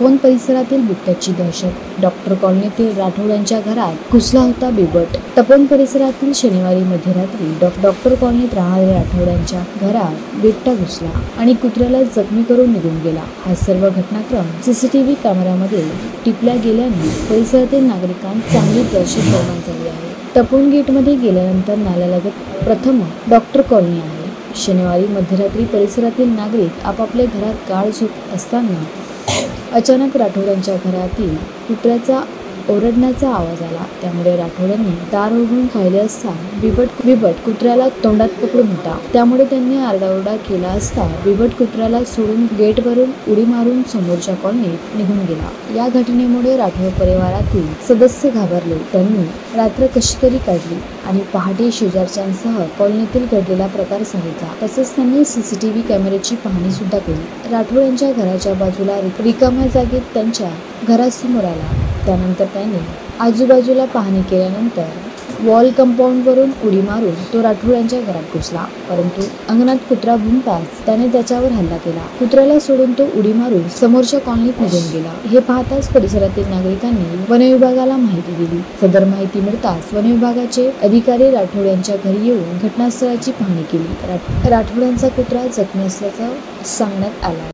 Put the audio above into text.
तपोवन परिसरातील बिबट्याची दहशत। डॉक्टर कॉलनीतील राठोड यांच्या घरात घुसला होता बिबट। तपोवन परिसरातील शनिवारी मध्यरात्री डॉक्टर कॉलनीत राहणाऱ्या राठोड यांच्या घरात बिबट्या घुसला आणि कुत्र्याला जखमी करून निघून गेला। हा सर्व घटनाक्रम सीसीटीव्ही कॅमेऱ्यामध्ये टिपल्या गेल्याने परिसरातील नागरिकांत चांगली दहशत निर्माण झाली आहे। तपोवन गेटमध्ये गेल्यानंतर नाल्यालगत प्रथम डॉक्टर कॉलनी आहे। शनिवारी मध्यरात्री परिसरातील नागरिक आपापल्या घरात गाढ झोपत असताना अचानक राठोड यांच्या घरातील कुत्र्याचा ओरडण्याचा आवाज आला। त्यामुळे राठोडांनी दार उघडून पाहिले असता बिबट कुत्र्याला तोंडात पकडून होता। त्यामुळे त्यांनी आरडाओरडा केला असता बिबट कुत्र्याला सोडून गेटवरून उडी मारून समोरच्या कॉलनीत निघून गेला। या घटनेमुळे राठोड परिवारातील सदस्य घाबरले। त्यांनी रात्र कशी तरी काढली आणि पहाटे शेजारच्यांसह कॉलनीतील घडलेला प्रकार सांगितला। तसेच त्यांनी सीसीटीव्ही कॅमेऱ्याची पाहणी सुद्धा केली। राठोड यांच्या घराच्या बाजूला रिकाम्या जागेत त्यांच्या घरासमोर आला। त्यानंतर त्याने आजूबाजूला पाहणी केल्यानंतर वॉल कंपाऊंडवरून उडी मारून तो राठोड यांच्या घरात घुसला, परंतु अंगणात कुत्रा भुंकताच त्याने त्याच्यावर हल्ला केला। कुत्र्याला सोडून तो उडी मारून समोरच्या कॉलनीत निघून गेला। हे पाहताच परिसरातील नागरिकांनी वनविभागाला माहिती दिली। सदर माहिती मिळताच वनविभागाचे अधिकारी राठोड यांच्या घरी येऊन घटनास्थळाची पाहणी केली। राठोड यांचा कुत्रा जखमी असल्याचं सांगण्यात आलं आहे।